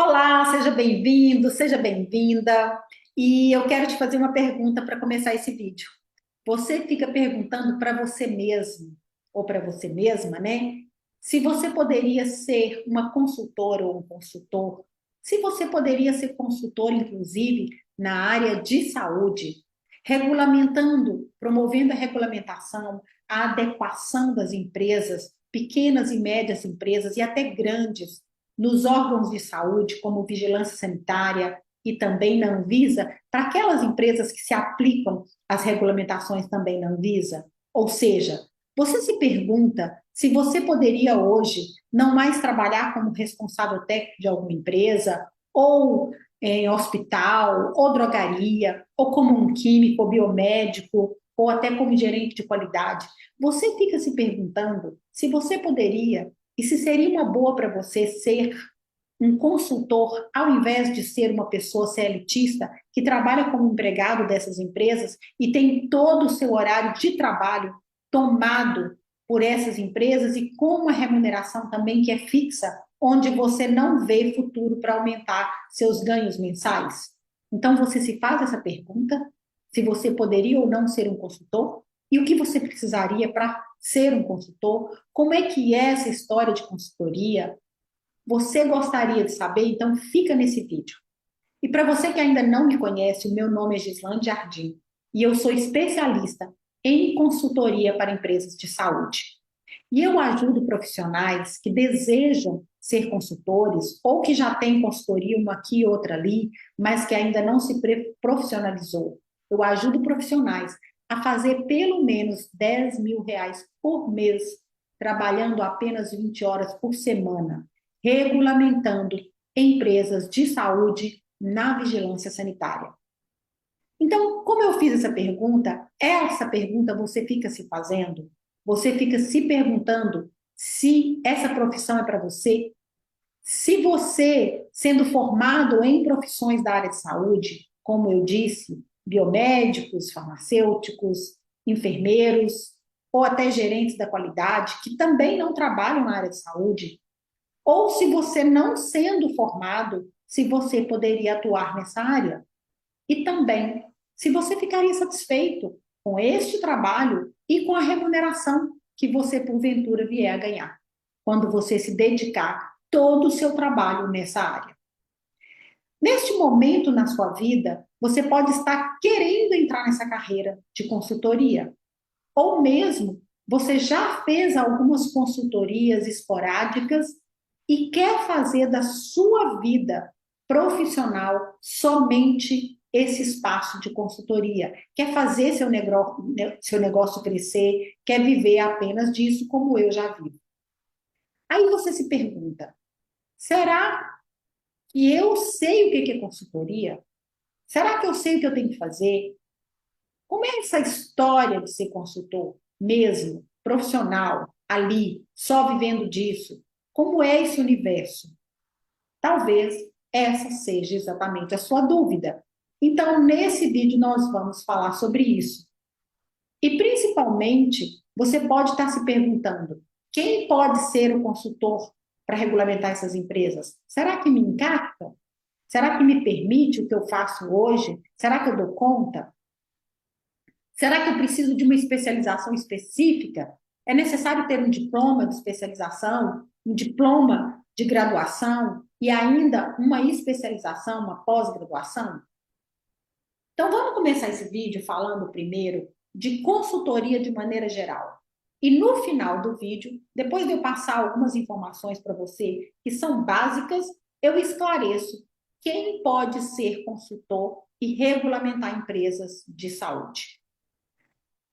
Olá, seja bem-vindo, seja bem-vinda. E eu quero te fazer uma pergunta para começar esse vídeo. Você fica perguntando para você mesmo, ou para você mesma, né? Se você poderia ser uma consultora ou um consultor, se você poderia ser consultor, inclusive, na área de saúde, regulamentando, promovendo a regulamentação, a adequação das empresas, pequenas e médias empresas e até grandes, nos órgãos de saúde, como vigilância sanitária e também na Anvisa, para aquelas empresas que se aplicam às regulamentações também na Anvisa. Ou seja, você se pergunta se você poderia hoje não mais trabalhar como responsável técnico de alguma empresa, ou em hospital, ou drogaria, ou como um químico, ou biomédico, ou até como gerente de qualidade. Você fica se perguntando se você poderia e se seria uma boa para você ser um consultor, ao invés de ser uma pessoa CLTista que trabalha como empregado dessas empresas e tem todo o seu horário de trabalho tomado por essas empresas e com uma remuneração também que é fixa, onde você não vê futuro para aumentar seus ganhos mensais? Então você se faz essa pergunta, se você poderia ou não ser um consultor, e o que você precisaria para ser um consultor, como é que é essa história de consultoria, você gostaria de saber? Então fica nesse vídeo. E para você que ainda não me conhece, o meu nome é Gislane Jardim e eu sou especialista em consultoria para empresas de saúde. E eu ajudo profissionais que desejam ser consultores ou que já têm consultoria, uma aqui e outra ali, mas que ainda não se profissionalizou. Eu ajudo profissionais a fazer pelo menos R$ 10.000 por mês, trabalhando apenas 20 horas por semana, regulamentando empresas de saúde na vigilância sanitária. Então, como eu fiz essa pergunta você fica se fazendo, você fica se perguntando se essa profissão é para você, se você, sendo formado em profissões da área de saúde, como eu disse, biomédicos, farmacêuticos, enfermeiros, ou até gerentes da qualidade, que também não trabalham na área de saúde, ou se você não sendo formado, se você poderia atuar nessa área. E também, se você ficaria satisfeito com este trabalho e com a remuneração que você, porventura, vier a ganhar, quando você se dedicar todo o seu trabalho nessa área. Neste momento na sua vida, você pode estar querendo entrar nessa carreira de consultoria, ou mesmo você já fez algumas consultorias esporádicas e quer fazer da sua vida profissional somente esse espaço de consultoria, quer fazer seu negócio crescer, quer viver apenas disso, como eu já vivo. Aí você se pergunta: será que eu sei o que é consultoria? Será que eu sei o que eu tenho que fazer? Como é essa história de ser consultor mesmo, profissional, ali, só vivendo disso? Como é esse universo? Talvez essa seja exatamente a sua dúvida. Então, nesse vídeo, nós vamos falar sobre isso. E, principalmente, você pode estar se perguntando: quem pode ser o consultor para regulamentar essas empresas? Será que me encaixa? Será que me permite o que eu faço hoje? Será que eu dou conta? Será que eu preciso de uma especialização específica? É necessário ter um diploma de especialização, um diploma de graduação e ainda uma especialização, uma pós-graduação? Então, vamos começar esse vídeo falando primeiro de consultoria de maneira geral. E no final do vídeo, depois de eu passar algumas informações para você que são básicas, eu esclareço quem pode ser consultor e regulamentar empresas de saúde.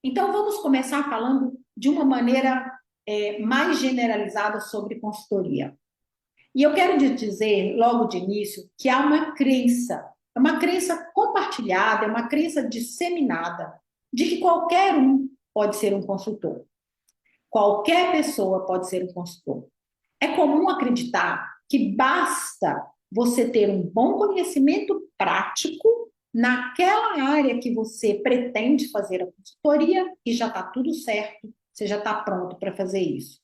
Então, vamos começar falando de uma maneira mais generalizada sobre consultoria. E eu quero te dizer, logo de início, que há é uma crença compartilhada, é uma crença disseminada, de que qualquer um pode ser um consultor. Qualquer pessoa pode ser um consultor. É comum acreditar que basta você ter um bom conhecimento prático naquela área que você pretende fazer a consultoria e já está tudo certo, você já está pronto para fazer isso.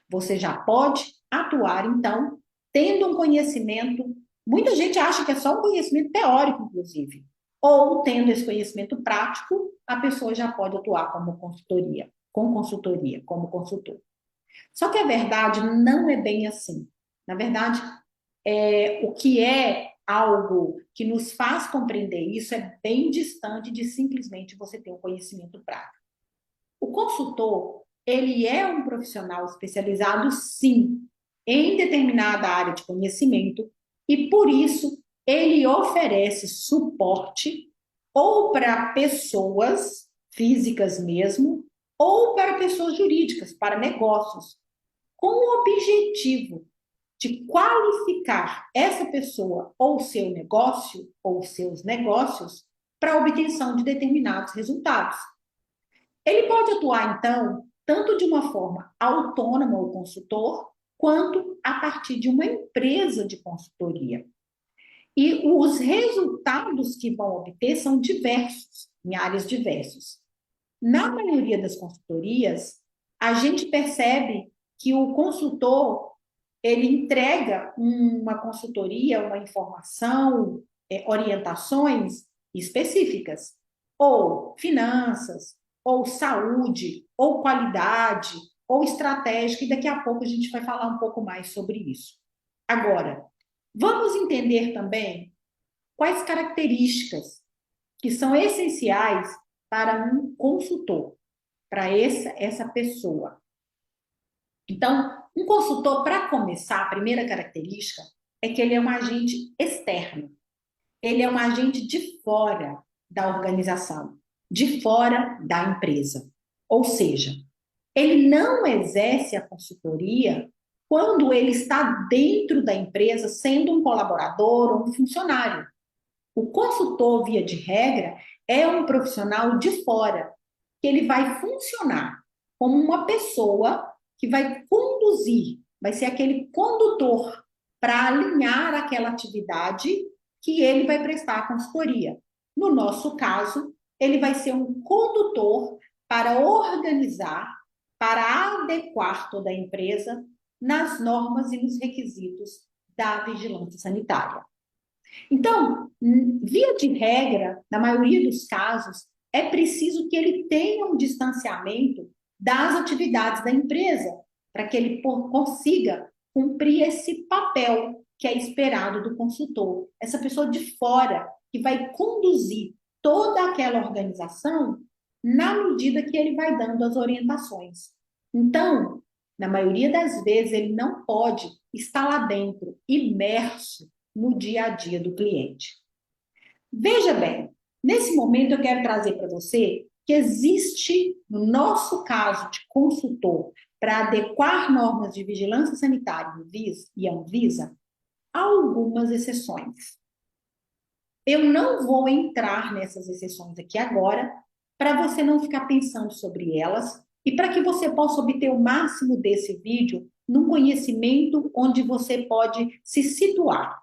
Você já pode atuar, então, tendo um conhecimento Muita gente acha que é só um conhecimento teórico, inclusive. Ou, tendo esse conhecimento prático, a pessoa já pode atuar como consultoria, com consultoria, como consultor. Só que a verdade não é bem assim. Na verdade, o que é algo que nos faz compreender isso é bem distante de simplesmente você ter um conhecimento prático. O consultor, ele é um profissional especializado, sim, em determinada área de conhecimento e, por isso, ele oferece suporte ou para pessoas físicas mesmo, ou para pessoas jurídicas, para negócios, com o objetivo de qualificar essa pessoa ou seu negócio ou seus negócios para a obtenção de determinados resultados. Ele pode atuar, então, tanto de uma forma autônoma, o consultor, quanto a partir de uma empresa de consultoria. E os resultados que vão obter são diversos, em áreas diversas. Na maioria das consultorias, a gente percebe que o consultor ele entrega uma consultoria, uma informação, orientações específicas, ou finanças, ou saúde, ou qualidade, ou estratégica, e daqui a pouco a gente vai falar um pouco mais sobre isso. Agora, vamos entender também quais características que são essenciais para um consultor, para essa pessoa. Então, um consultor, para começar, a primeira característica é que ele é um agente externo. Ele é um agente de fora da organização, de fora da empresa. Ou seja, ele não exerce a consultoria quando ele está dentro da empresa, sendo um colaborador ou um funcionário. O consultor, via de regra, é um profissional de fora, que ele vai funcionar como uma pessoa que vai conduzir, vai ser aquele condutor para alinhar aquela atividade que ele vai prestar a consultoria. No nosso caso, ele vai ser um condutor para organizar, para adequar toda a empresa nas normas e nos requisitos da vigilância sanitária. Então, via de regra, na maioria dos casos, é preciso que ele tenha um distanciamento das atividades da empresa, para que ele consiga cumprir esse papel que é esperado do consultor. Essa pessoa de fora que vai conduzir toda aquela organização na medida que ele vai dando as orientações. Então, na maioria das vezes, ele não pode estar lá dentro, imerso no dia a dia do cliente. Veja bem, nesse momento eu quero trazer para você que existe, no nosso caso de consultor, para adequar normas de vigilância sanitária e Anvisa, algumas exceções. Eu não vou entrar nessas exceções aqui agora, para você não ficar pensando sobre elas e para que você possa obter o máximo desse vídeo num conhecimento onde você pode se situar.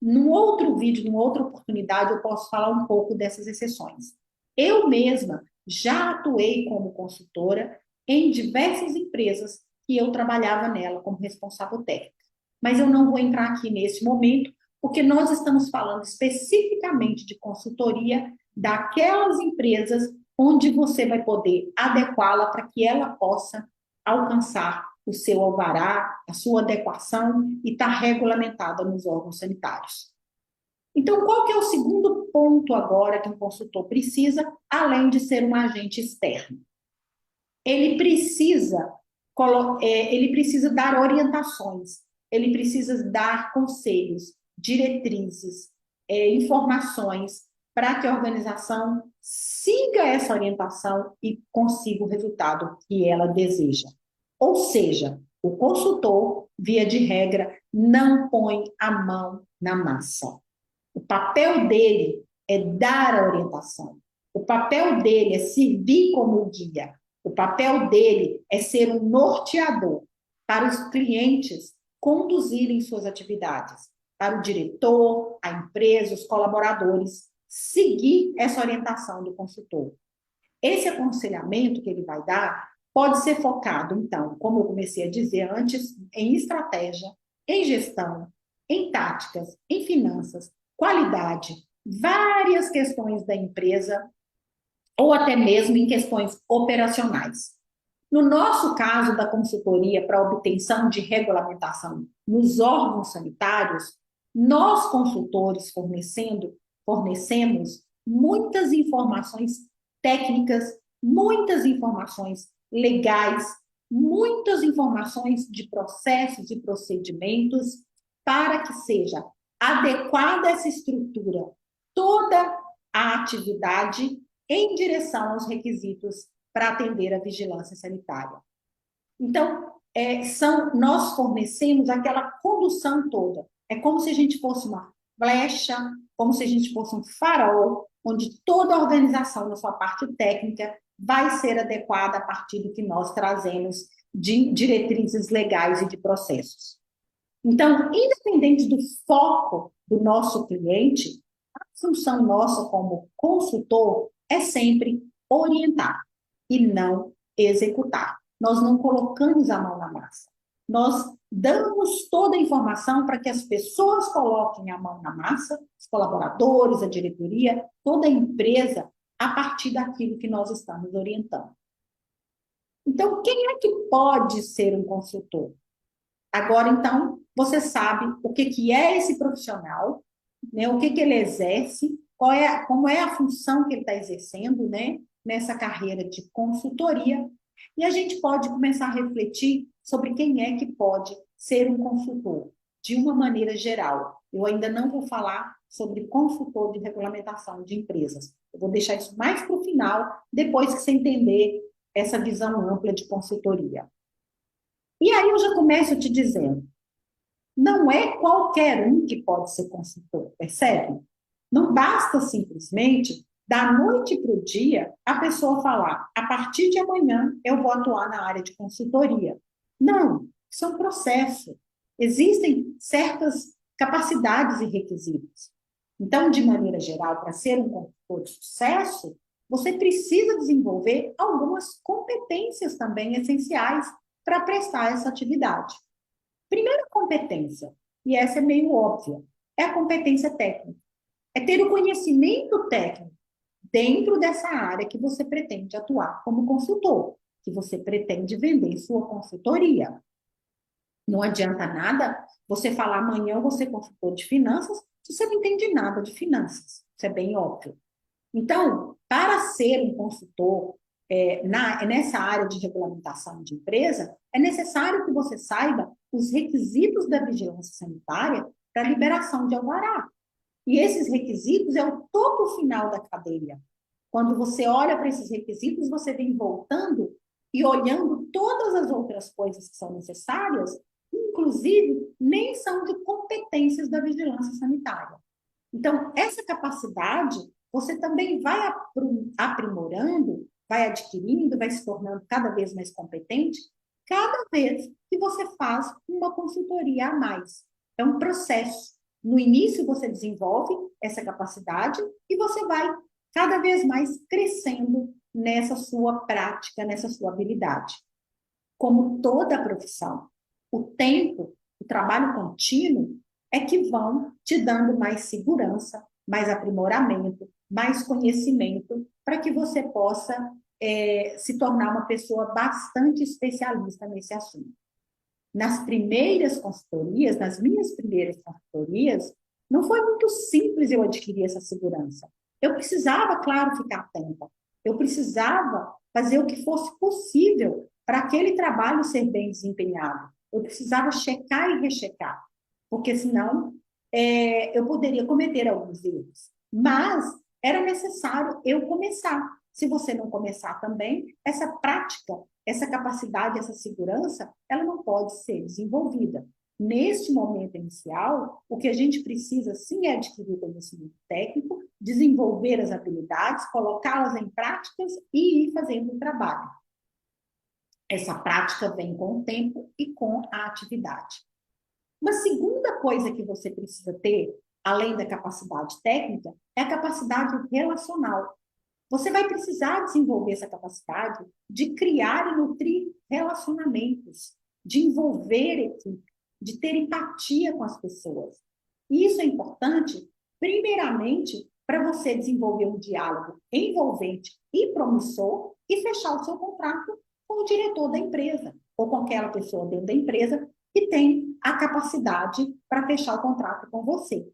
Num outro vídeo, numa outra oportunidade, eu posso falar um pouco dessas exceções. Eu mesma já atuei como consultora em diversas empresas que eu trabalhava nela como responsável técnica. Mas eu não vou entrar aqui nesse momento, porque nós estamos falando especificamente de consultoria daquelas empresas onde você vai poder adequá-la para que ela possa alcançar o seu alvará, a sua adequação e está regulamentada nos órgãos sanitários. Então, qual que é o segundo ponto agora que um consultor precisa, além de ser um agente externo? Ele precisa, ele precisa dar orientações, ele precisa dar conselhos, diretrizes, informações para que a organização siga essa orientação e consiga o resultado que ela deseja. Ou seja, o consultor, via de regra, não põe a mão na massa. O papel dele é dar a orientação. O papel dele é servir como guia. O papel dele é ser um norteador para os clientes conduzirem suas atividades, para o diretor, a empresa, os colaboradores, seguir essa orientação do consultor. Esse aconselhamento que ele vai dar pode ser focado, então, como eu comecei a dizer antes, em estratégia, em gestão, em táticas, em finanças, qualidade, várias questões da empresa, ou até mesmo em questões operacionais. No nosso caso da consultoria para obtenção de regulamentação nos órgãos sanitários, nós consultores fornecemos muitas informações técnicas, muitas informações legais, muitas informações de processos e procedimentos para que seja adequada essa estrutura, toda a atividade em direção aos requisitos para atender a vigilância sanitária. Então, nós fornecemos aquela condução toda. É como se a gente fosse uma flecha, como se a gente fosse um farol, onde toda a organização na sua parte técnica vai ser adequada a partir do que nós trazemos de diretrizes legais e de processos. Então, independente do foco do nosso cliente, a função nossa como consultor é sempre orientar e não executar. Nós não colocamos a mão na massa. Nós damos toda a informação para que as pessoas coloquem a mão na massa, os colaboradores, a diretoria, toda a empresa, a partir daquilo que nós estamos orientando. Então, quem é que pode ser um consultor? Agora, então, você sabe o que é esse profissional, né? O que ele exerce, como é a função que ele está exercendo, né? Nessa carreira de consultoria. E a gente pode começar a refletir sobre quem é que pode ser um consultor, de uma maneira geral. Eu ainda não vou falar sobre consultor de regulamentação de empresas. Eu vou deixar isso mais para o final, depois que você entender essa visão ampla de consultoria. E aí eu já começo te dizendo, não é qualquer um que pode ser consultor, percebe? Não basta simplesmente, da noite para o dia, a pessoa falar, a partir de amanhã eu vou atuar na área de consultoria. Não, isso é um processo. Existem certas capacidades e requisitos. Então, de maneira geral, para ser um consultor de sucesso, você precisa desenvolver algumas competências também essenciais para prestar essa atividade. Primeira competência, e essa é meio óbvia, é a competência técnica. É ter o conhecimento técnico dentro dessa área que você pretende atuar como consultor, que você pretende vender sua consultoria. Não adianta nada você falar amanhã eu vou ser consultor de finanças se você não entende nada de finanças. Isso é bem óbvio. Então, para ser um consultor nessa área de regulamentação de empresa, é necessário que você saiba os requisitos da vigilância sanitária para a liberação de alvará. E esses requisitos é o topo final da cadeia. Quando você olha para esses requisitos, você vem voltando e olhando todas as outras coisas que são necessárias, inclusive nem são de competências da vigilância sanitária. Então, essa capacidade você também vai aprimorando, vai adquirindo, vai se tornando cada vez mais competente, cada vez que você faz uma consultoria a mais. É um processo. No início, você desenvolve essa capacidade e você vai cada vez mais crescendo nessa sua prática, nessa sua habilidade. Como toda profissão, o tempo, o trabalho contínuo é que vão te dando mais segurança, mais aprimoramento, mais conhecimento, para que você possa se tornar uma pessoa bastante especialista nesse assunto. Nas primeiras consultorias, nas minhas primeiras consultorias, não foi muito simples eu adquirir essa segurança. Eu precisava, claro, ficar atenta. Eu precisava fazer o que fosse possível para aquele trabalho ser bem desempenhado. Eu precisava checar e rechecar, porque senão eu poderia cometer alguns erros. Mas era necessário eu começar. Se você não começar também, essa prática, essa capacidade, essa segurança, ela não pode ser desenvolvida. Neste momento inicial, o que a gente precisa, sim, é adquirir conhecimento técnico, desenvolver as habilidades, colocá-las em práticas e ir fazendo o trabalho. Essa prática vem com o tempo e com a atividade. Uma segunda coisa que você precisa ter, além da capacidade técnica, é a capacidade relacional. Você vai precisar desenvolver essa capacidade de criar e nutrir relacionamentos, de envolver equipe. de ter empatia com as pessoas. E isso é importante, primeiramente, para você desenvolver um diálogo envolvente e promissor e fechar o seu contrato com o diretor da empresa ou com aquela pessoa dentro da empresa que tem a capacidade para fechar o contrato com você.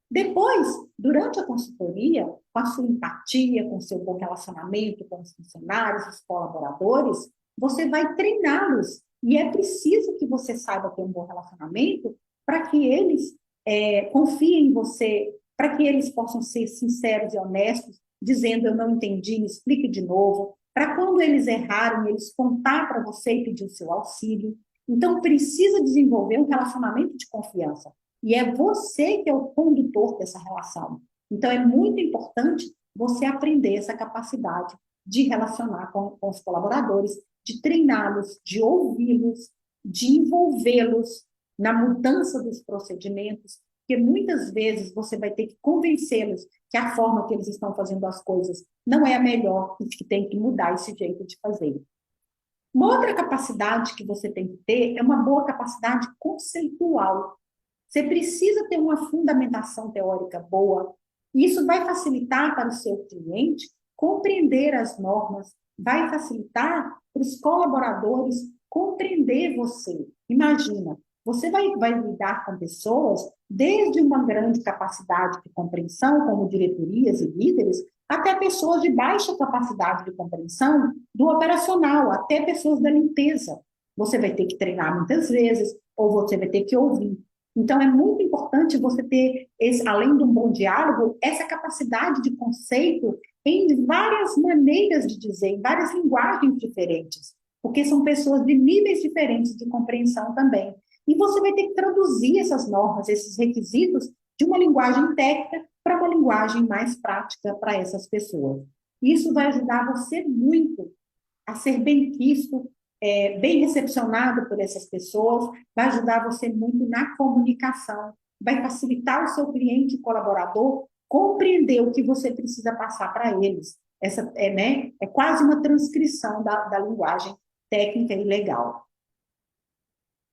Depois, durante a consultoria, com a sua empatia, com o seu bom relacionamento com os funcionários, os colaboradores, você vai treiná-los. E é preciso que você saiba ter um bom relacionamento para que eles confiem em você, para que eles possam ser sinceros e honestos, dizendo eu não entendi, me explique de novo, para quando eles errarem, eles contar para você e pedir o seu auxílio. Então, precisa desenvolver um relacionamento de confiança. E é você que é o condutor dessa relação. Então, é muito importante você aprender essa capacidade de relacionar com os colaboradores, de treiná-los, de ouvi-los, de envolvê-los na mudança dos procedimentos, porque muitas vezes você vai ter que convencê-los que a forma que eles estão fazendo as coisas não é a melhor e que tem que mudar esse jeito de fazer. Uma outra capacidade que você tem que ter é uma boa capacidade conceitual. Você precisa ter uma fundamentação teórica boa. Isso vai facilitar para o seu cliente compreender as normas, vai facilitar para os colaboradores compreender você. Imagina, você vai lidar com pessoas desde uma grande capacidade de compreensão, como diretorias e líderes, até pessoas de baixa capacidade de compreensão do operacional, até pessoas da limpeza. Você vai ter que treinar muitas vezes, ou você vai ter que ouvir. Então, é muito importante você ter, além de um bom diálogo, essa capacidade de conceito em várias maneiras de dizer, em várias linguagens diferentes, porque são pessoas de níveis diferentes de compreensão também. E você vai ter que traduzir essas normas, esses requisitos, de uma linguagem técnica para uma linguagem mais prática para essas pessoas. Isso vai ajudar você muito a ser bem quisto, bem recepcionado por essas pessoas, vai ajudar você muito na comunicação, vai facilitar o seu cliente e colaborador compreender o que você precisa passar para eles. Essa é quase uma transcrição da linguagem técnica e legal.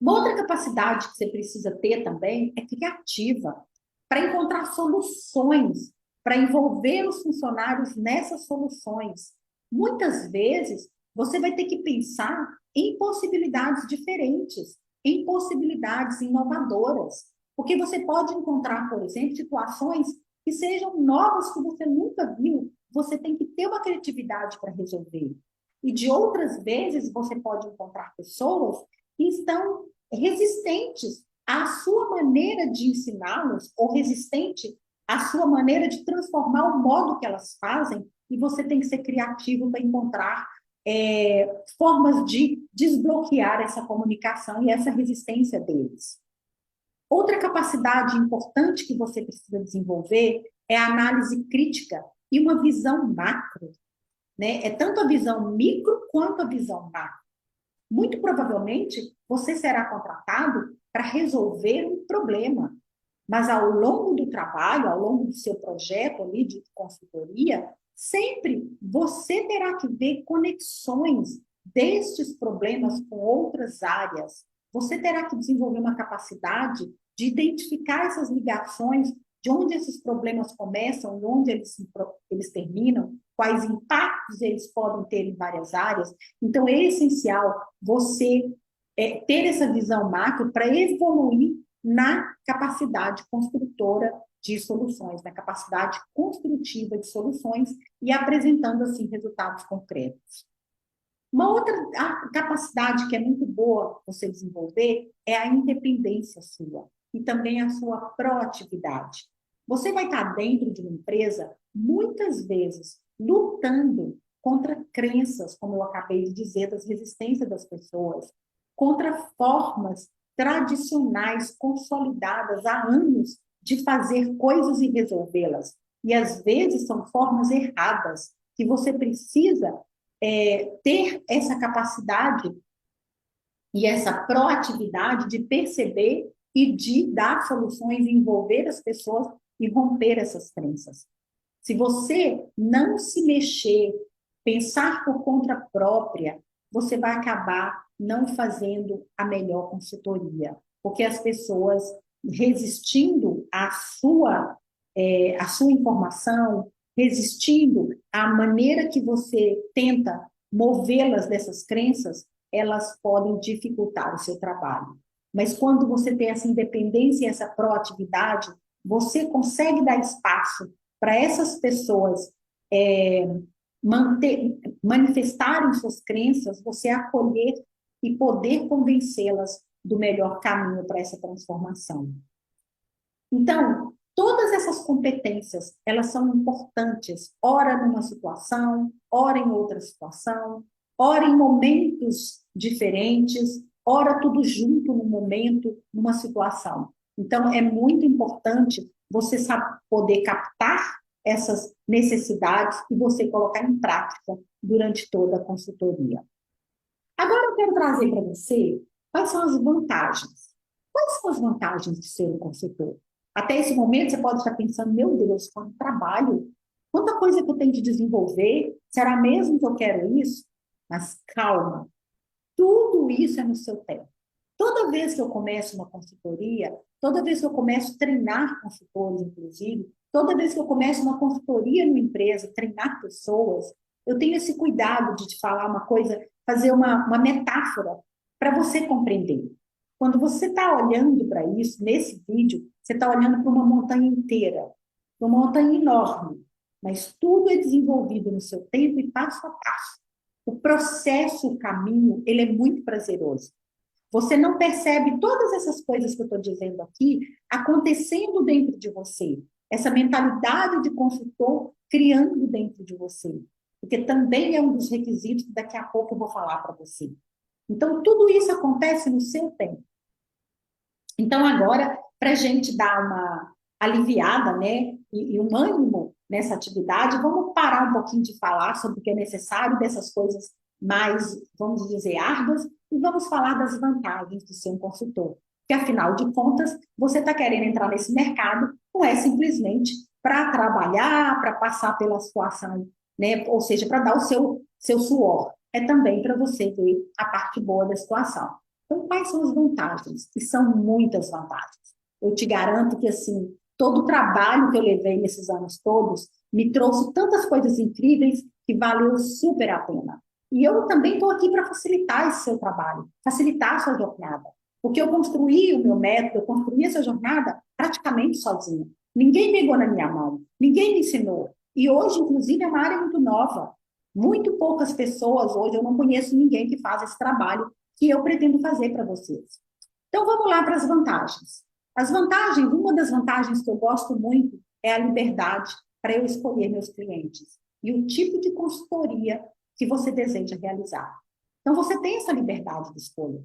Uma outra capacidade que você precisa ter também é criativa, para encontrar soluções, para envolver os funcionários nessas soluções. Muitas vezes, você vai ter que pensar em possibilidades diferentes, em possibilidades inovadoras, porque você pode encontrar, por exemplo, situações que sejam novas que você nunca viu, você tem que ter uma criatividade para resolver. E de outras vezes, você pode encontrar pessoas que estão resistentes à sua maneira de ensiná-los, ou resistente à sua maneira de transformar o modo que elas fazem, e você tem que ser criativo para encontrar formas de desbloquear essa comunicação e essa resistência deles. Outra capacidade importante que você precisa desenvolver é a análise crítica e uma visão macro, né? É tanto a visão micro quanto a visão macro. Muito provavelmente, você será contratado para resolver um problema, mas ao longo do trabalho, ao longo do seu projeto ali de consultoria, sempre você terá que ver conexões destes problemas com outras áreas. Você terá que desenvolver uma capacidade de identificar essas ligações, de onde esses problemas começam, de onde eles terminam, quais impactos eles podem ter em várias áreas. Então, é essencial você ter essa visão macro para evoluir na capacidade construtora de soluções, na capacidade construtiva de soluções e apresentando, assim, resultados concretos. Uma outra capacidade que é muito boa você desenvolver é a independência sua e também a sua proatividade. Você vai estar dentro de uma empresa, muitas vezes, lutando contra crenças, como eu acabei de dizer, das resistências das pessoas, contra formas tradicionais, consolidadas há anos, de fazer coisas e resolvê-las. E, às vezes, são formas erradas, que você precisa ter essa capacidade e essa proatividade de perceber e de dar soluções, envolver as pessoas e romper essas crenças. Se você não se mexer, pensar por conta própria, você vai acabar não fazendo a melhor consultoria. porque as pessoas resistindo à sua informação, resistindo à maneira que você tenta movê-las dessas crenças, elas podem dificultar o seu trabalho. Mas quando você tem essa independência e essa proatividade, você consegue dar espaço para essas pessoas manifestarem suas crenças, você acolher e poder convencê-las do melhor caminho para essa transformação. Então, todas essas competências, elas são importantes, ora numa situação, ora em outra situação, ora em momentos diferentes, ora tudo junto num momento, numa situação. Então, é muito importante você poder captar essas necessidades e você colocar em prática durante toda a consultoria. Agora eu quero trazer para você quais são as vantagens. Quais são as vantagens de ser um consultor? Até esse momento você pode estar pensando, meu Deus, quanto trabalho, quanta coisa que eu tenho de desenvolver, será mesmo que eu quero isso? Mas calma, tudo isso é no seu tempo. Toda vez que eu começo uma consultoria, toda vez que eu começo a treinar consultores, inclusive, toda vez que eu começo uma consultoria numa empresa, treinar pessoas, eu tenho esse cuidado de te falar uma coisa, fazer uma metáfora para você compreender. Quando você está olhando para isso, nesse vídeo, você está olhando para uma montanha inteira, uma montanha enorme, mas tudo é desenvolvido no seu tempo e passo a passo. O processo, o caminho, ele é muito prazeroso. Você não percebe todas essas coisas que eu estou dizendo aqui acontecendo dentro de você. Essa mentalidade de consultor criando dentro de você. Porque também é um dos requisitos que daqui a pouco eu vou falar para você. Então, tudo isso acontece no seu tempo. Então, agora, para a gente dar uma aliviada, né, e um ânimo nessa atividade, vamos parar um pouquinho de falar sobre o que é necessário dessas coisas mais, vamos dizer, árduas, e vamos falar das vantagens de ser um consultor. Porque, afinal de contas, você está querendo entrar nesse mercado, não é simplesmente para trabalhar, para passar pela situação, né, ou seja, para dar o seu suor. É também para você ver a parte boa da situação. Então, quais são as vantagens? E são muitas vantagens. Eu te garanto que, assim, todo o trabalho que eu levei nesses anos todos me trouxe tantas coisas incríveis que valeu super a pena. E eu também estou aqui para facilitar esse seu trabalho, facilitar a sua jornada. Porque eu construí o meu método, eu construí essa jornada praticamente sozinha. Ninguém pegou na minha mão, ninguém me ensinou. E hoje, inclusive, é uma área muito nova. Muito poucas pessoas hoje, eu não conheço ninguém que faz esse trabalho que eu pretendo fazer para vocês. Então, vamos lá para as vantagens. As vantagens, uma das vantagens que eu gosto muito é a liberdade para eu escolher meus clientes e o tipo de consultoria que você deseja realizar. Então, você tem essa liberdade de escolha,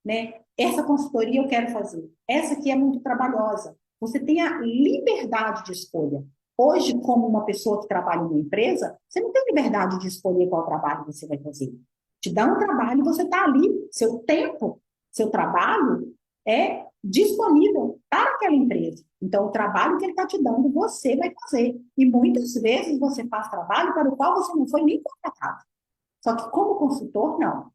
né? Essa consultoria eu quero fazer, essa aqui é muito trabalhosa. Você tem a liberdade de escolha. Hoje, como uma pessoa que trabalha em uma empresa, você não tem liberdade de escolher qual trabalho você vai fazer. Te dá um trabalho, você está ali, seu tempo, seu trabalho é disponível para aquela empresa. Então, o trabalho que ele está te dando, você vai fazer. E muitas vezes você faz trabalho para o qual você não foi nem contratado. Só que como consultor, não.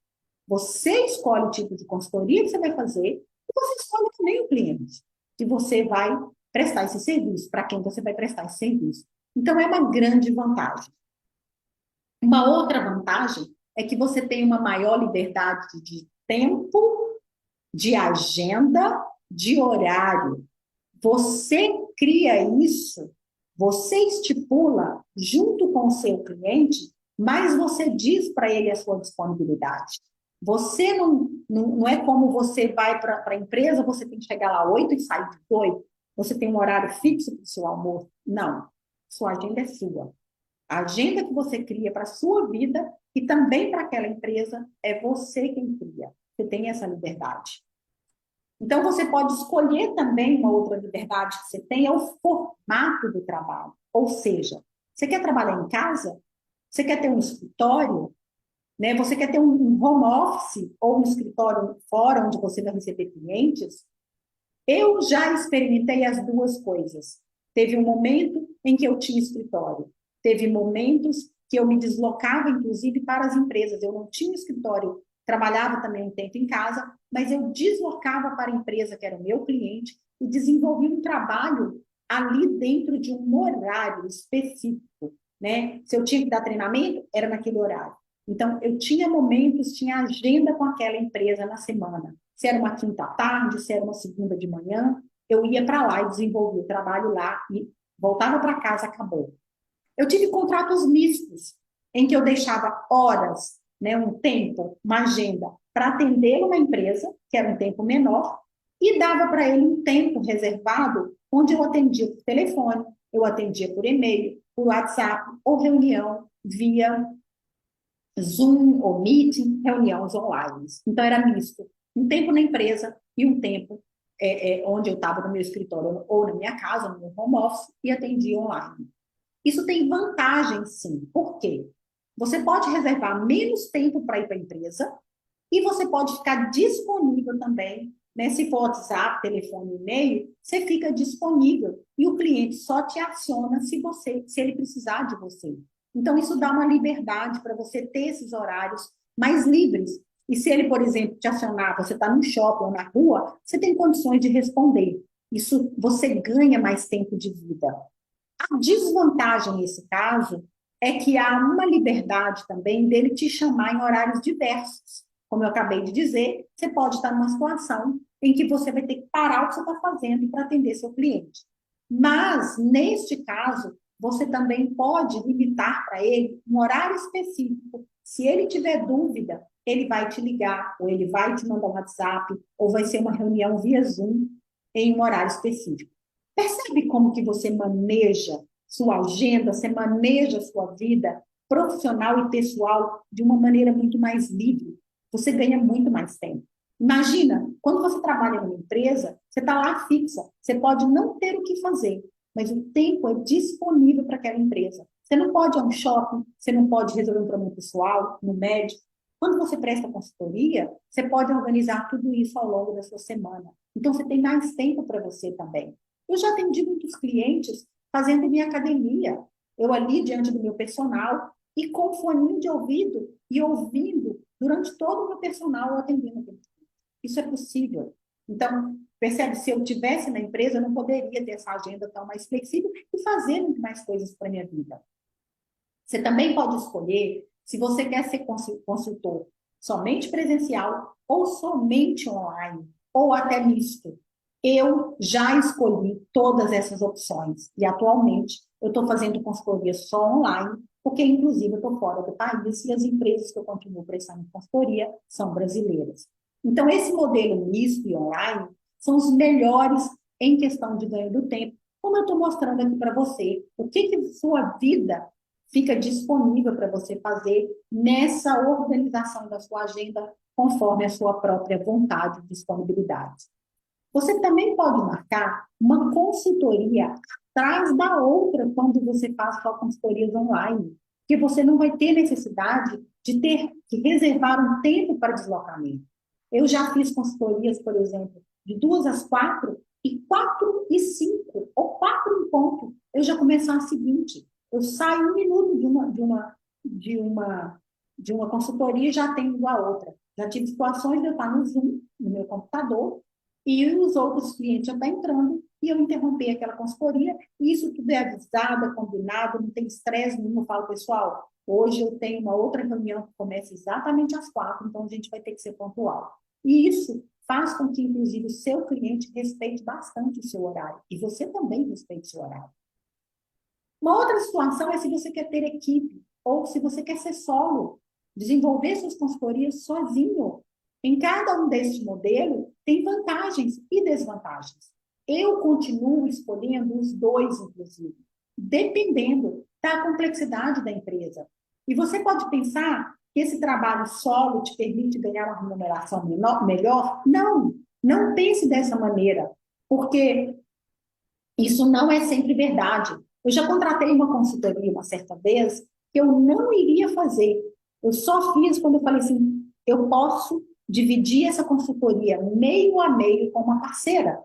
Você escolhe o tipo de consultoria que você vai fazer e você escolhe também o cliente que você vai prestar esse serviço, para quem você vai prestar esse serviço. Então, é uma grande vantagem. Uma outra vantagem é que você tem uma maior liberdade de tempo, de agenda, de horário. Você cria isso, você estipula junto com o seu cliente, mas você diz para ele a sua disponibilidade. Você não é como você vai para a empresa, você tem que chegar lá 8 e sair de 8. Você tem um horário fixo para o seu almoço. Não, sua agenda é sua. A agenda que você cria para a sua vida e também para aquela empresa é você quem cria. Você tem essa liberdade. Então, você pode escolher também uma outra liberdade que você tem, é o formato do trabalho. Ou seja, você quer trabalhar em casa? Você quer ter um escritório? Né? Você quer ter um home office ou um escritório fora onde você vai receber clientes? Eu já experimentei as duas coisas. Teve um momento em que eu tinha escritório. Teve momentos que eu me deslocava, inclusive, para as empresas. Eu não tinha escritório, trabalhava também um tempo em casa, mas eu deslocava para a empresa que era o meu cliente e desenvolvia um trabalho ali dentro de um horário específico, né? Se eu tinha que dar treinamento, era naquele horário. Então, eu tinha momentos, tinha agenda com aquela empresa na semana. Se era uma quinta à tarde, se era uma segunda de manhã, eu ia para lá e desenvolvia o trabalho lá e voltava para casa, acabou. Eu tive contratos mistos, em que eu deixava horas, né, um tempo, uma agenda, para atender uma empresa, que era um tempo menor, e dava para ele um tempo reservado, onde eu atendia por telefone, eu atendia por e-mail, por WhatsApp, ou reunião via Zoom ou Meeting, reuniões online. Então, era misto. Um tempo na empresa e um tempo onde eu estava no meu escritório ou na minha casa, no meu home office, e atendia online. Isso tem vantagem, sim. Por quê? Você pode reservar menos tempo para ir para a empresa e você pode ficar disponível também, né? Se for WhatsApp, telefone, e-mail, você fica disponível e o cliente só te aciona se ele precisar de você. Então, isso dá uma liberdade para você ter esses horários mais livres. E se ele, por exemplo, te acionar, você está no shopping ou na rua, você tem condições de responder. Isso, você ganha mais tempo de vida. A desvantagem nesse caso é que há uma liberdade também dele te chamar em horários diversos. Como eu acabei de dizer, você pode estar numa situação em que você vai ter que parar o que você está fazendo para atender seu cliente. Mas, neste caso, você também pode limitar para ele um horário específico. Se ele tiver dúvida, ele vai te ligar, ou ele vai te mandar um WhatsApp, ou vai ser uma reunião via Zoom em um horário específico. Percebe como que você maneja sua agenda, você maneja sua vida profissional e pessoal de uma maneira muito mais livre. Você ganha muito mais tempo. Imagina, quando você trabalha numa empresa, você está lá fixa, você pode não ter o que fazer, mas o tempo é disponível para aquela empresa. Você não pode ir a um shopping, você não pode resolver um problema pessoal, no médico. Quando você presta consultoria, você pode organizar tudo isso ao longo da sua semana. Então, você tem mais tempo para você também. Eu já atendi muitos clientes fazendo minha academia, eu ali diante do meu personal e com foninho de ouvido e ouvindo durante todo o meu personal atendendo. Isso é possível. Então, percebe, se eu tivesse na empresa, eu não poderia ter essa agenda tão mais flexível e fazer muito mais coisas para a minha vida. Você também pode escolher se você quer ser consultor somente presencial ou somente online, ou até misto. Eu já escolhi todas essas opções e atualmente eu estou fazendo consultoria só online, porque inclusive eu estou fora do país e as empresas que eu continuo prestando consultoria são brasileiras. Então, esse modelo misto e online são os melhores em questão de ganho do tempo, como eu estou mostrando aqui para você. O que sua vida fica disponível para você fazer nessa organização da sua agenda conforme a sua própria vontade e disponibilidade. Você também pode marcar uma consultoria atrás da outra quando você faz sua consultoria online, porque você não vai ter necessidade de ter que reservar um tempo para deslocamento. Eu já fiz consultorias, por exemplo, de 2 às 4 e 4 e 5, ou 4 em ponto. Eu já começo a seguinte, eu saio um minuto de uma consultoria e já tenho a outra. Já tive situações de eu estar no Zoom, no meu computador, e os outros clientes já estão entrando, e eu interromper aquela consultoria, e isso tudo é avisado, é combinado, não tem estresse nenhum. Eu falo, pessoal, hoje eu tenho uma outra reunião que começa exatamente às 4, então a gente vai ter que ser pontual. E isso faz com que, inclusive, o seu cliente respeite bastante o seu horário, e você também respeite o seu horário. Uma outra situação é se você quer ter equipe, ou se você quer ser solo, desenvolver suas consultorias sozinho. Em cada um desses modelos, tem vantagens e desvantagens. Eu continuo escolhendo os dois, inclusive, dependendo da complexidade da empresa. E você pode pensar que esse trabalho solo te permite ganhar uma remuneração melhor? Não, não pense dessa maneira, porque isso não é sempre verdade. Eu já contratei uma consultoria uma certa vez que eu não iria fazer. Eu só fiz quando eu falei assim, eu posso dividir essa consultoria meio a meio com uma parceira.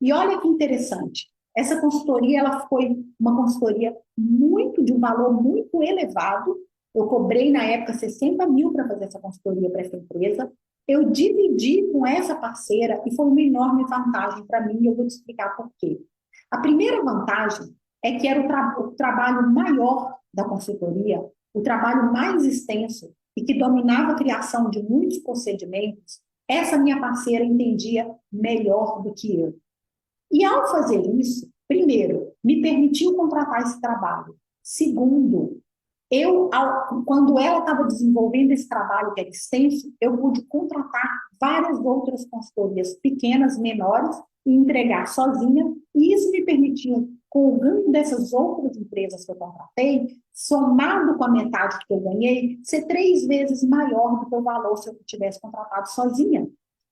E olha que interessante, essa consultoria ela foi uma consultoria de um valor muito elevado. Eu cobrei na época 60 mil para fazer essa consultoria para essa empresa, Eu dividi com essa parceira e foi uma enorme vantagem para mim, e eu vou te explicar por quê. A primeira vantagem é que era o trabalho maior da consultoria, o trabalho mais extenso e que dominava a criação de muitos procedimentos. Essa minha parceira entendia melhor do que eu. E ao fazer isso, primeiro, me permitiu contratar esse trabalho. Segundo, quando ela estava desenvolvendo esse trabalho que era extenso, eu pude contratar várias outras consultorias pequenas, menores, e entregar sozinha, e isso me permitiu, com o ganho dessas outras empresas que eu contratei, somado com a metade que eu ganhei, ser 3 vezes maior do que o valor se eu tivesse contratado sozinha.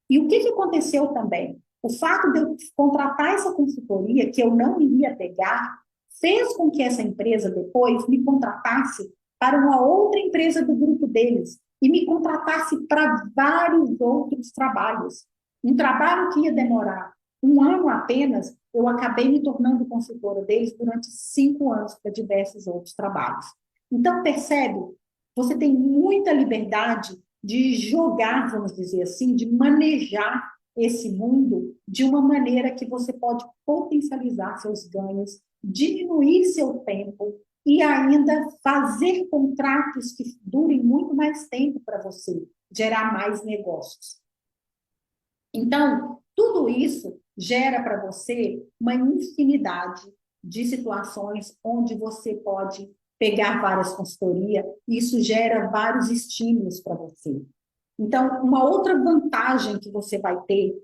E o que aconteceu também? O fato de eu contratar essa consultoria, que eu não iria pegar, fez com que essa empresa depois me contratasse para uma outra empresa do grupo deles e me contratasse para vários outros trabalhos. Um trabalho que ia demorar 1 ano apenas, eu acabei me tornando consultora deles durante 5 anos para diversos outros trabalhos. Então, percebe? Você tem muita liberdade de jogar, vamos dizer assim, de manejar esse mundo de uma maneira que você pode potencializar seus ganhos, diminuir seu tempo e ainda fazer contratos que durem muito mais tempo para você, gerar mais negócios. Então, tudo isso gera para você uma infinidade de situações onde você pode pegar várias consultorias, e isso gera vários estímulos para você. Então, uma outra vantagem que você vai ter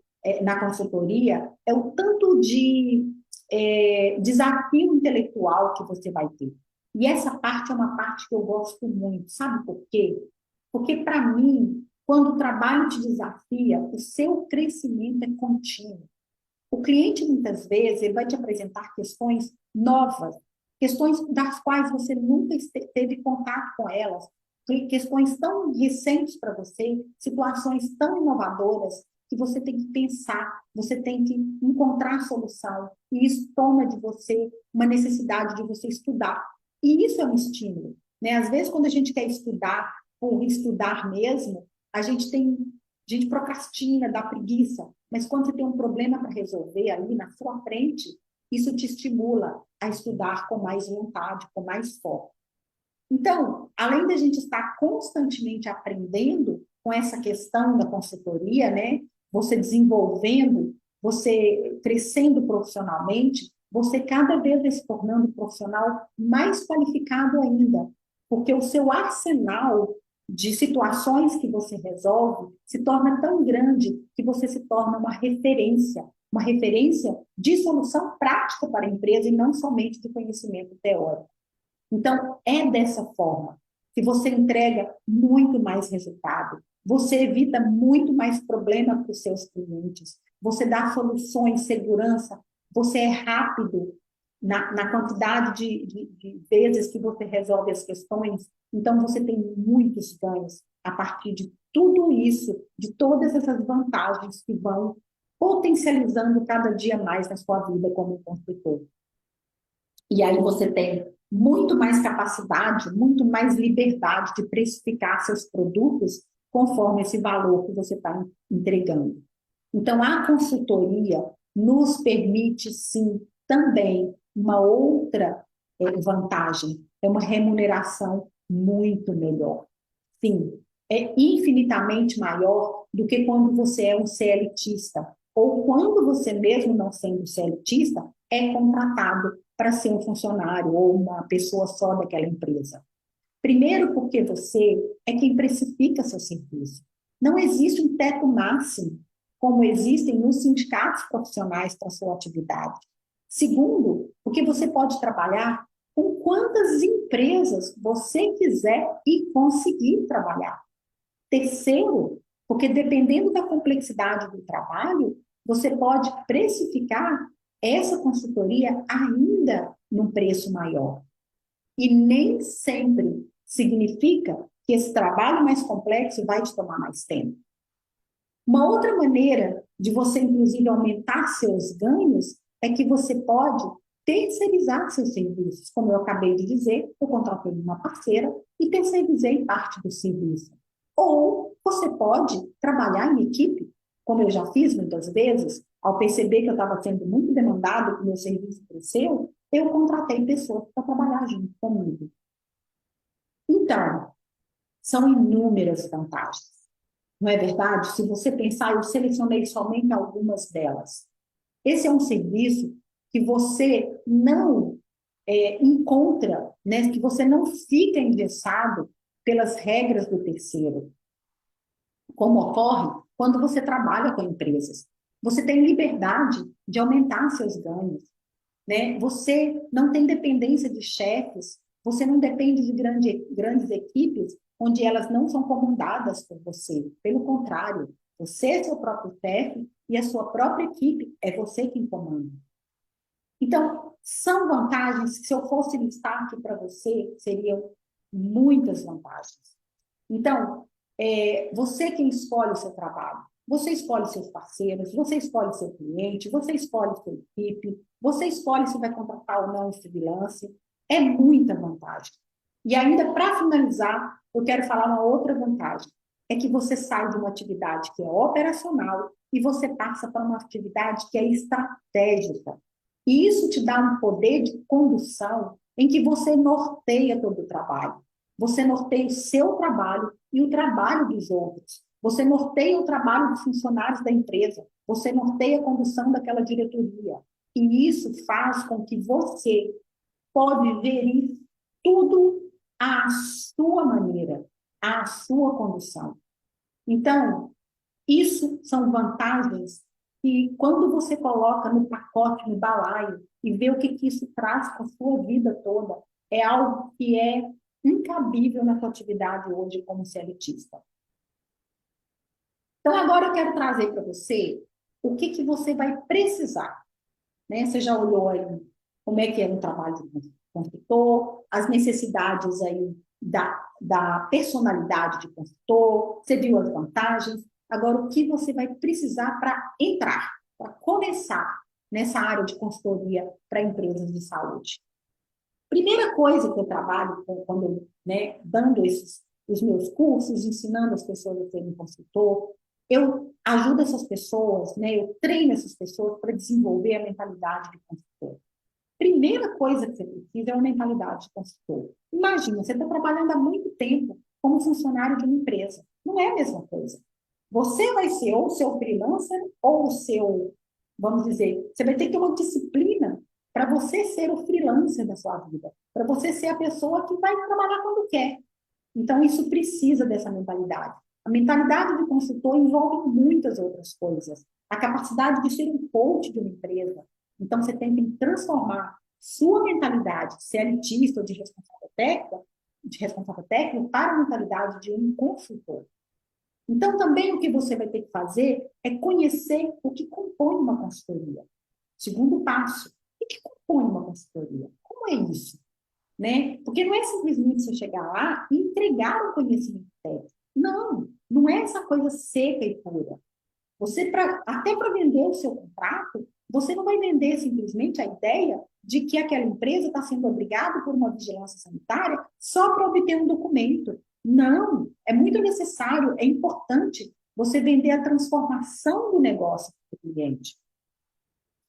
na consultoria é o tanto de desafio intelectual que você vai ter. E essa parte é uma parte que eu gosto muito. Sabe por quê? Porque, para mim, quando o trabalho te desafia, o seu crescimento é contínuo. O cliente, muitas vezes, ele vai te apresentar questões novas, questões das quais você nunca teve contato com elas, questões tão recentes para você, situações tão inovadoras, que você tem que pensar, você tem que encontrar solução, e isso toma de você uma necessidade de você estudar. E isso é um estímulo, né? Às vezes, quando a gente quer estudar, por estudar mesmo, a gente procrastina, dá preguiça, mas quando você tem um problema para resolver ali na sua frente, isso te estimula a estudar com mais vontade, com mais foco. Então, além da gente estar constantemente aprendendo com essa questão da consultoria, né? Você desenvolvendo, você crescendo profissionalmente, você cada vez vai se tornando um profissional mais qualificado ainda, porque o seu arsenal de situações que você resolve se torna tão grande que você se torna uma referência de solução prática para a empresa e não somente de conhecimento teórico. Então, é dessa forma que você entrega muito mais resultado, você evita muito mais problema para os seus clientes, você dá soluções, segurança, você é rápido na quantidade de vezes que você resolve as questões, então você tem muitos ganhos a partir de tudo isso, de todas essas vantagens que vão potencializando cada dia mais na sua vida como consultor. E aí você tem muito mais capacidade, muito mais liberdade de precificar seus produtos conforme esse valor que você está entregando. Então, a consultoria nos permite, sim, também uma outra vantagem, é uma remuneração muito melhor. Sim, é infinitamente maior do que quando você é um CLTista, ou quando você, mesmo não sendo CLTista, é contratado para ser um funcionário ou uma pessoa só daquela empresa. Primeiro, porque você é quem precifica seu serviço. Não existe um teto máximo, como existem nos sindicatos profissionais para sua atividade. Segundo, porque você pode trabalhar com quantas empresas você quiser e conseguir trabalhar. Terceiro, porque dependendo da complexidade do trabalho, você pode precificar essa consultoria ainda num preço maior. E nem sempre significa que esse trabalho mais complexo vai te tomar mais tempo. Uma outra maneira de você, inclusive, aumentar seus ganhos é que você pode terceirizar seus serviços. Como eu acabei de dizer, eu contratei uma parceira e terceirizei parte do serviço. Ou você pode trabalhar em equipe, como eu já fiz muitas vezes, ao perceber que eu estava sendo muito demandado, que o meu serviço cresceu, eu contratei pessoas para trabalhar junto comigo. Então, são inúmeras vantagens. Não é verdade? Se você pensar, eu selecionei somente algumas delas. Esse é um serviço que você não encontra, né? Que você não fica engessado pelas regras do terceiro, como ocorre quando você trabalha com empresas. Você tem liberdade de aumentar seus ganhos, né? Você não tem dependência de chefes, você não depende de grandes equipes onde elas não são comandadas por você. Pelo contrário, você é seu próprio chefe e a sua própria equipe é você quem comanda. Então, são vantagens que, se eu fosse listar aqui para você, seriam muitas vantagens. Então, você quem escolhe o seu trabalho, você escolhe seus parceiros, você escolhe seu cliente, você escolhe sua equipe, você escolhe se vai contratar ou não um freelance. É muita vantagem. E ainda, para finalizar, eu quero falar uma outra vantagem. É que você sai de uma atividade que é operacional e você passa para uma atividade que é estratégica. E isso te dá um poder de condução em que você norteia todo o trabalho. Você norteia o seu trabalho e o trabalho dos outros. Você norteia o trabalho dos funcionários da empresa. Você norteia a condução daquela diretoria. E isso faz com que você pode gerir tudo à sua maneira, à sua condução. Então, isso são vantagens que, quando você coloca no pacote, no balaio, e vê o que isso traz para a sua vida toda, é algo que é incabível na sua atividade hoje como CLTista. Então, agora eu quero trazer para você o que você vai precisar. Né? Você já olhou aí como é que é um trabalho de consultor, as necessidades aí da personalidade de consultor, você viu as vantagens. Agora, o que você vai precisar para entrar, para começar nessa área de consultoria para empresas de saúde? Primeira coisa que eu trabalho quando eu, né, dando os meus cursos, ensinando as pessoas a serem consultor, eu ajudo essas pessoas, né, eu treino essas pessoas para desenvolver a mentalidade de consultor. Primeira coisa que você precisa é uma mentalidade de consultor. Imagina, você está trabalhando há muito tempo como funcionário de uma empresa. Não é a mesma coisa. Você vai ser ou o seu freelancer ou o seu, vamos dizer, você vai ter que ter uma disciplina para você ser o freelancer da sua vida, para você ser a pessoa que vai trabalhar quando quer. Então, isso precisa dessa mentalidade. A mentalidade de consultor envolve muitas outras coisas. A capacidade de ser um coach de uma empresa. Então, você tem que transformar sua mentalidade de CLTista ou de responsável técnico para a mentalidade de um consultor. Então, também o que você vai ter que fazer é conhecer o que compõe uma consultoria. Segundo passo, o que compõe uma consultoria? Como é isso? Né? Porque não é simplesmente você chegar lá e entregar o conhecimento técnico. Não, não é essa coisa seca e pura. Você, até para vender o seu contrato, você não vai vender simplesmente a ideia de que aquela empresa está sendo obrigada por uma vigilância sanitária só para obter um documento. Não, é muito necessário, é importante você vender a transformação do negócio para o cliente.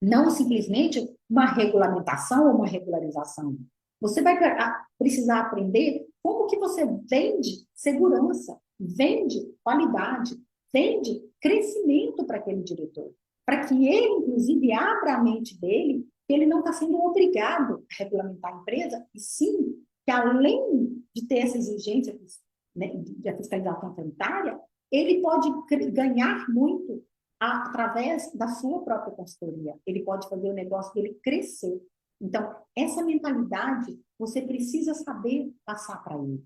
Não simplesmente uma regulamentação ou uma regularização. Você vai precisar aprender como que você vende segurança, vende qualidade, vende crescimento para aquele diretor, para que ele, inclusive, abra a mente dele que ele não está sendo obrigado a regulamentar a empresa, e sim que, além de ter essa exigência, né, de fiscalização sanitária, ele pode ganhar muito através da sua própria consultoria. Ele pode fazer o negócio dele crescer. Então, essa mentalidade você precisa saber passar para ele.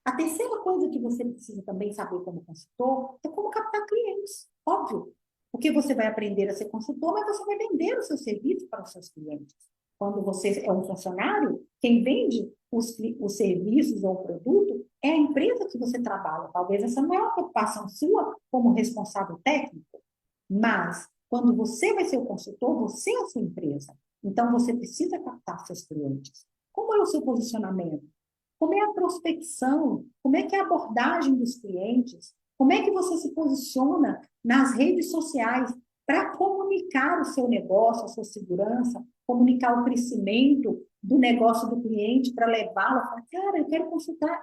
A terceira coisa que você precisa também saber como consultor é como captar clientes. Óbvio, porque você vai aprender a ser consultor, mas você vai vender o seu serviço para os seus clientes. Quando você é um funcionário, quem vende os serviços ou o produto é a empresa que você trabalha. Talvez essa não é uma preocupação sua como responsável técnico, mas quando você vai ser o consultor, você é a sua empresa. Então, você precisa captar seus clientes. Como é o seu posicionamento? como é a prospecção, como é que é a abordagem dos clientes, como é que você se posiciona nas redes sociais para comunicar o seu negócio, a sua segurança, comunicar o crescimento do negócio do cliente para levá-lo a falar, cara, eu quero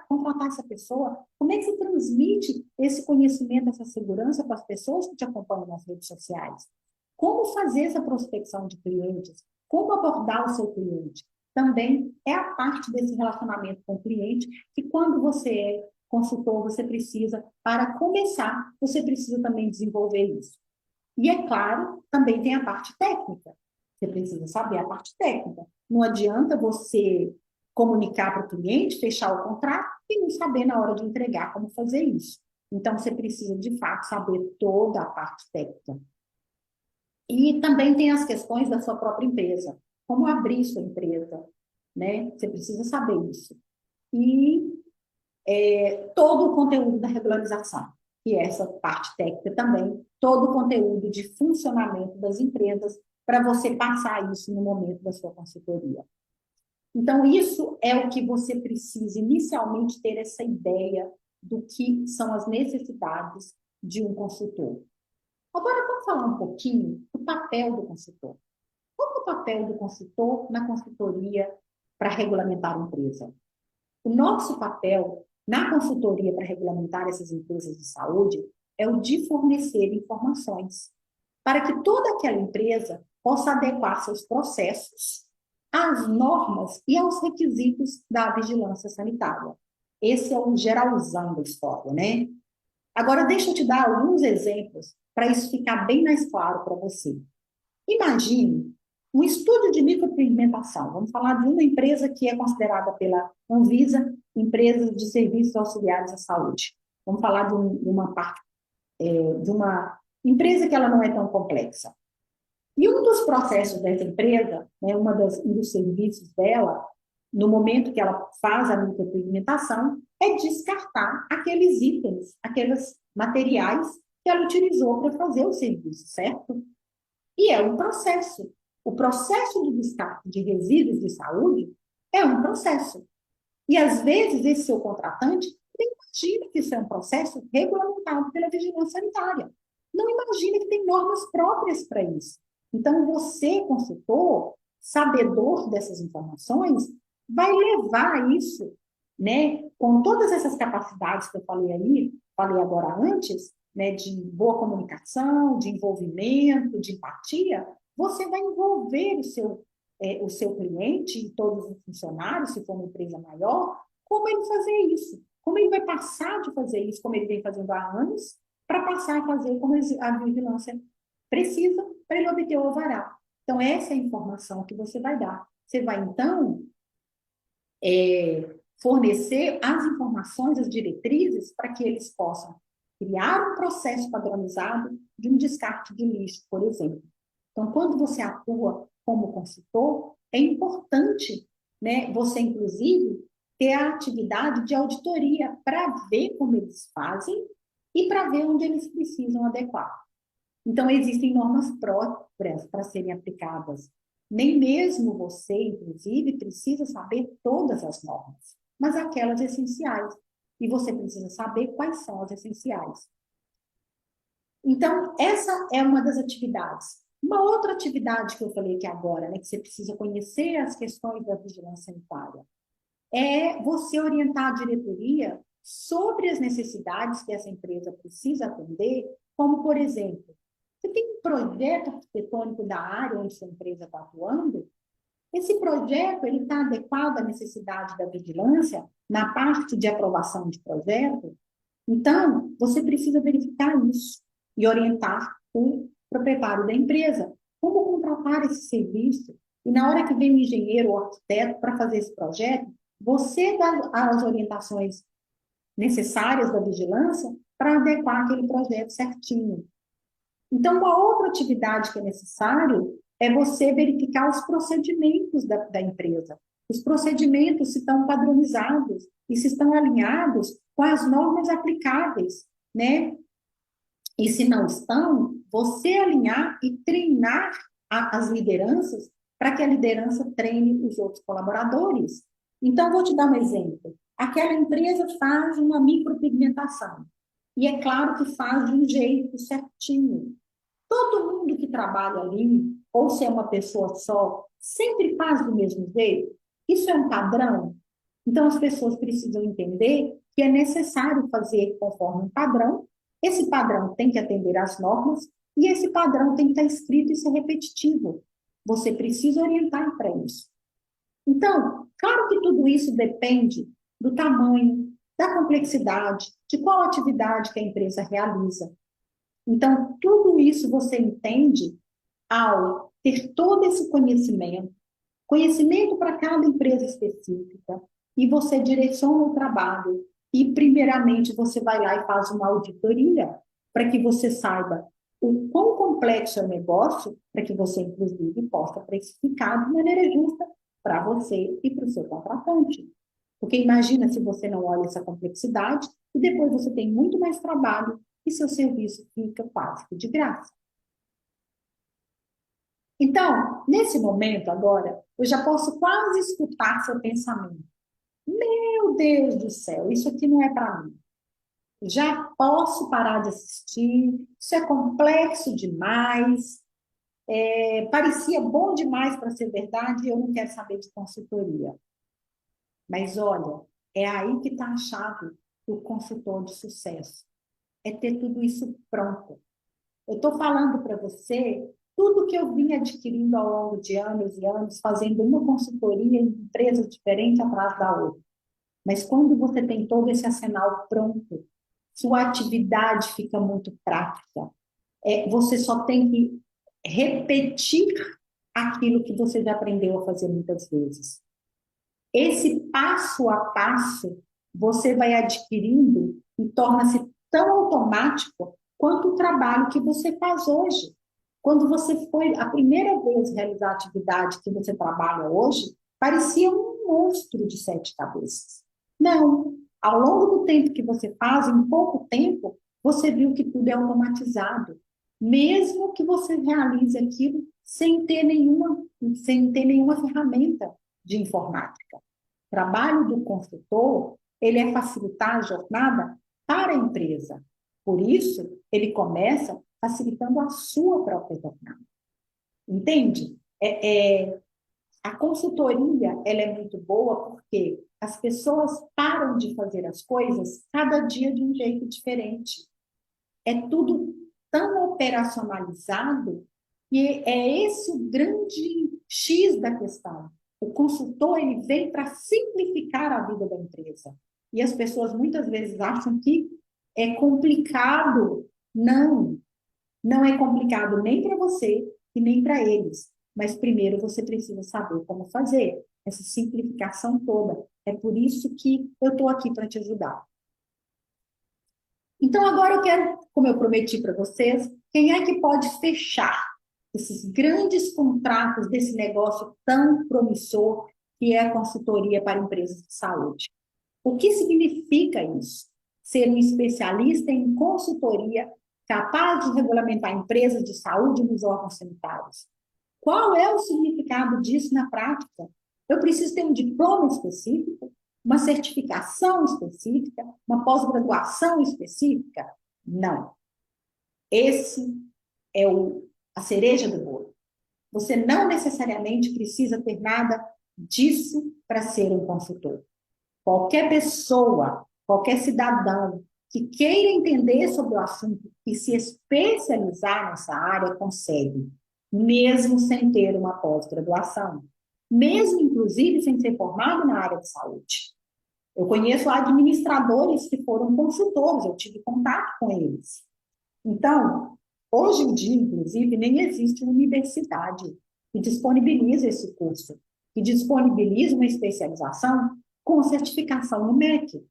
contratar essa pessoa. Como é que você transmite esse conhecimento, essa segurança para as pessoas que te acompanham nas redes sociais? Como fazer essa prospecção de clientes? Como abordar o seu cliente? Também é a parte desse relacionamento com o cliente que quando você é consultor, você precisa, para começar, você precisa também desenvolver isso. E, é claro, também tem a parte técnica. Você precisa saber a parte técnica. Não adianta você comunicar para o cliente, fechar o contrato e não saber na hora de entregar como fazer isso. Então, você precisa, de fato, saber toda a parte técnica. E também tem as questões da sua própria empresa. Como abrir sua empresa, né? Você precisa saber isso. E todo o conteúdo da regularização, que é essa parte técnica também, todo o conteúdo de funcionamento das empresas, para você passar isso no momento da sua consultoria. Então, isso é o que você precisa inicialmente ter essa ideia do que são as necessidades de um consultor. Agora, vamos falar um pouquinho do papel do consultor. Qual é o papel do consultor na consultoria para regulamentar a empresa? O nosso papel na consultoria para regulamentar essas empresas de saúde é o de fornecer informações para que toda aquela empresa possa adequar seus processos às normas e aos requisitos da vigilância sanitária. Esse é o geralzão da história, né? Agora, deixa eu te dar alguns exemplos para isso ficar bem mais claro para você. Imagine um estúdio de micropigmentação. Vamos falar de uma empresa que é considerada pela Anvisa empresa de serviços auxiliares à saúde. Vamos falar de uma empresa que ela não é tão complexa. E um dos processos dessa empresa, né, um dos serviços dela, no momento que ela faz a micropigmentação, é descartar aqueles itens, aqueles materiais que ela utilizou para fazer o serviço, certo? E é um processo. O processo de descarte de resíduos de saúde é um processo. E, às vezes, esse seu contratante nem imagina que isso é um processo regulamentado pela vigilância sanitária. Não imagina que tem normas próprias para isso. Então, você, consultor, sabedor dessas informações, vai levar isso, né, com todas essas capacidades que eu falei agora antes, né, de boa comunicação, de envolvimento, de empatia, você vai envolver o seu cliente e todos os funcionários, se for uma empresa maior, como ele fazer isso, como ele vai passar de fazer isso, como ele vem fazendo há anos, para passar a fazer como a vigilância precisa para ele obter o alvará. Então, essa é a informação que você vai dar. Você vai, então, fornecer as informações, as diretrizes, para que eles possam criar um processo padronizado de um descarte de lixo, por exemplo. Então, quando você atua como consultor, é importante, né, você, inclusive, ter a atividade de auditoria para ver como eles fazem e para ver onde eles precisam adequar. Então, existem normas próprias para serem aplicadas. Nem mesmo você, inclusive, precisa saber todas as normas, mas aquelas essenciais. E você precisa saber quais são as essenciais. Então, essa é uma das atividades. Uma outra atividade que eu falei aqui agora, né, que você precisa conhecer as questões da vigilância sanitária, é você orientar a diretoria sobre as necessidades que essa empresa precisa atender, como, por exemplo, você tem um projeto arquitetônico da área onde sua empresa está atuando, esse projeto está adequado à necessidade da vigilância na parte de aprovação de projeto? Então, você precisa verificar isso e orientar o proprietário da empresa como contratar esse serviço. E na hora que vem o engenheiro ou arquiteto para fazer esse projeto, você dá as orientações necessárias da vigilância para adequar aquele projeto certinho. Então, uma outra atividade que é necessário é você verificar os procedimentos da empresa. Os procedimentos se estão padronizados e se estão alinhados com as normas aplicáveis, né? E se não estão, você alinhar e treinar as lideranças para que a liderança treine os outros colaboradores. Então, vou te dar um exemplo. aquela empresa faz uma micropigmentação. E é claro que faz de um jeito certinho. Todo mundo que trabalha ali, ou se é uma pessoa só, sempre faz do mesmo jeito. Isso é um padrão. Então, as pessoas precisam entender que é necessário fazer conforme um padrão. Esse padrão tem que atender às normas e esse padrão tem que estar escrito e ser repetitivo. Você precisa orientar para isso. Então, claro que tudo isso depende do tamanho, da complexidade, de qual atividade que a empresa realiza. Então, tudo isso você entende ao ter todo esse conhecimento, conhecimento para cada empresa específica, e você direciona o trabalho, e primeiramente você vai lá e faz uma auditoria, para que você saiba o quão complexo é o negócio, para que você, inclusive, possa precificar de maneira justa para você e para o seu contratante. Porque imagina se você não olha essa complexidade, e depois você tem muito mais trabalho, e seu serviço fica quase que de graça. Então, nesse momento agora, eu já posso quase escutar seu pensamento. Meu Deus do céu, isso aqui não é para mim. Já posso parar de assistir, isso é complexo demais, parecia bom demais para ser verdade e eu não quero saber de consultoria. Mas olha, é aí que está a chave do consultor de sucesso. É ter tudo isso pronto. Eu estou falando para você tudo que eu vim adquirindo ao longo de anos e anos, fazendo uma consultoria em empresas diferentes atrás da outra. Mas quando você tem todo esse arsenal pronto, sua atividade fica muito prática. Você só tem que repetir aquilo que você já aprendeu a fazer muitas vezes. Esse passo a passo você vai adquirindo e torna-se tão automático quanto o trabalho que você faz hoje. Quando você foi a primeira vez realizar a atividade que você trabalha hoje, parecia um monstro de 7 cabeças. Não, ao longo do tempo que você faz, em pouco tempo, você viu que tudo é automatizado. Mesmo que você realize aquilo sem ter nenhuma ferramenta de informática. O trabalho do consultor, ele é facilitar a jornada para a empresa. Por isso, ele começa facilitando a sua própria jornada. Entende? A consultoria, ela é muito boa porque as pessoas param de fazer as coisas cada dia de um jeito diferente. É tudo tão operacionalizado e é esse o grande X da questão. O consultor, ele vem para simplificar a vida da empresa. E as pessoas muitas vezes acham que é complicado. Não, não é complicado nem para você e nem para eles. Mas primeiro você precisa saber como fazer essa simplificação toda. É por isso que eu estou aqui para te ajudar. Então, agora eu quero, como eu prometi para vocês, quem é que pode fechar esses grandes contratos desse negócio tão promissor que é a consultoria para empresas de saúde? O que significa isso? Ser um especialista em consultoria capaz de regulamentar empresas de saúde nos órgãos sanitários. Qual é o significado disso na prática? Eu preciso ter um diploma específico, uma certificação específica, uma pós-graduação específica? Não. Esse é a cereja do bolo. Você não necessariamente precisa ter nada disso para ser um consultor. Qualquer pessoa, qualquer cidadão que queira entender sobre o assunto e se especializar nessa área consegue, mesmo sem ter uma pós-graduação, mesmo, inclusive, sem ser formado na área de saúde. Eu conheço administradores que foram consultores, eu tive contato com eles. Então, hoje em dia, inclusive, nem existe uma universidade que disponibiliza esse curso, que disponibiliza uma especialização com certificação no MEC.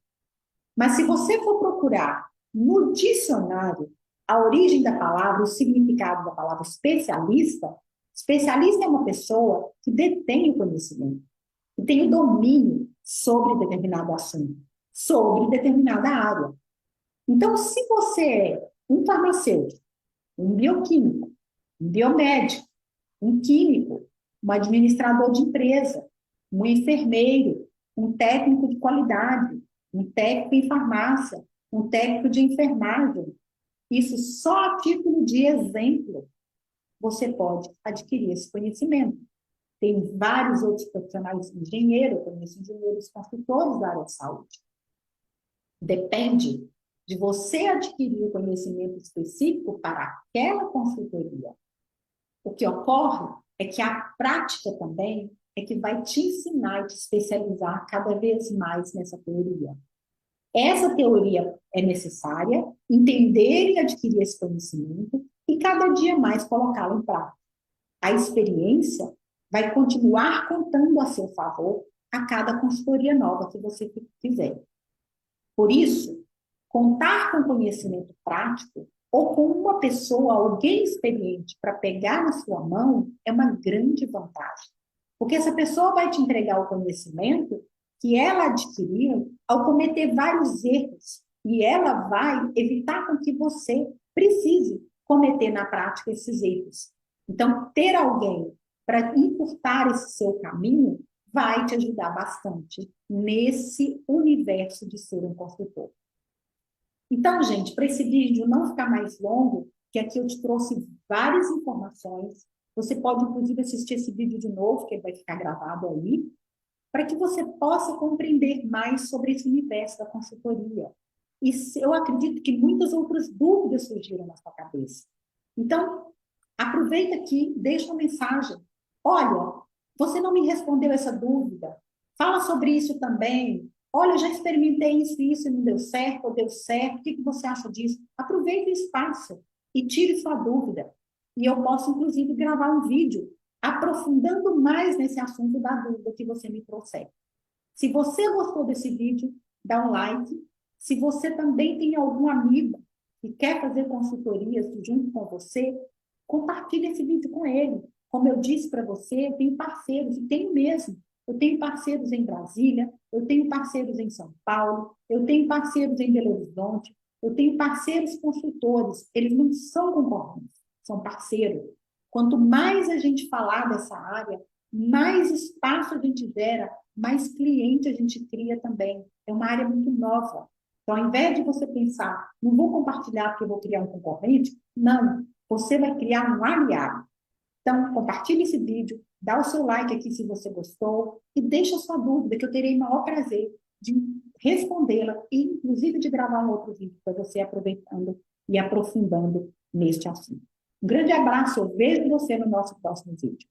Mas se você for procurar no dicionário a origem da palavra, o significado da palavra especialista, especialista é uma pessoa que detém o conhecimento, que tem o domínio sobre determinado assunto, sobre determinada área. Então, se você é um farmacêutico, um bioquímico, um biomédico, um químico, um administrador de empresa, um enfermeiro, um técnico de qualidade, um técnico em farmácia, um técnico de enfermagem. Isso só a título de exemplo, você pode adquirir esse conhecimento. Tem vários outros profissionais, engenheiro, eu conheço engenheiros consultores da área de saúde. Depende de você adquirir o conhecimento específico para aquela consultoria. O que ocorre é que a prática também é que vai te ensinar e te especializar cada vez mais nessa teoria. Essa teoria é necessária, entender e adquirir esse conhecimento e cada dia mais colocá-lo em prática. A experiência vai continuar contando a seu favor a cada consultoria nova que você fizer. Por isso, contar com conhecimento prático ou com uma pessoa, alguém experiente para pegar na sua mão é uma grande vantagem. Porque essa pessoa vai te entregar o conhecimento que ela adquiriu ao cometer vários erros e ela vai evitar com que você precise cometer na prática esses erros. Então, ter alguém para encurtar esse seu caminho vai te ajudar bastante nesse universo de ser um consultor. Então, gente, para esse vídeo não ficar mais longo, que aqui eu te trouxe várias informações, você pode, inclusive, assistir esse vídeo de novo, que ele vai ficar gravado aí, para que você possa compreender mais sobre esse universo da consultoria. E eu acredito que muitas outras dúvidas surgiram na sua cabeça. Então, aproveita aqui, deixa uma mensagem. Olha, você não me respondeu essa dúvida. Fala sobre isso também. Olha, eu já experimentei isso e isso e não deu certo, ou deu certo. O que você acha disso? Aproveite o espaço e tire sua dúvida. E eu posso, inclusive, gravar um vídeo aprofundando mais nesse assunto da dúvida que você me trouxer. Se você gostou desse vídeo, dá um like. Se você também tem algum amigo que quer fazer consultorias junto com você, compartilhe esse vídeo com ele. Como eu disse para você, eu tenho parceiros, e tenho mesmo. Eu tenho parceiros em Brasília, eu tenho parceiros em São Paulo, eu tenho parceiros em Belo Horizonte, eu tenho parceiros consultores. Eles não são concorrentes, são parceiros. Quanto mais a gente falar dessa área, mais espaço a gente gera, mais cliente a gente cria também. É uma área muito nova. Então, ao invés de você pensar, não vou compartilhar porque eu vou criar um concorrente, não, você vai criar um aliado. Então, compartilhe esse vídeo, dá o seu like aqui se você gostou e deixa a sua dúvida, que eu terei o maior prazer de respondê-la e, inclusive, de gravar um outro vídeo para você aproveitando e aprofundando neste assunto. Um grande abraço, eu vejo você no nosso próximo vídeo.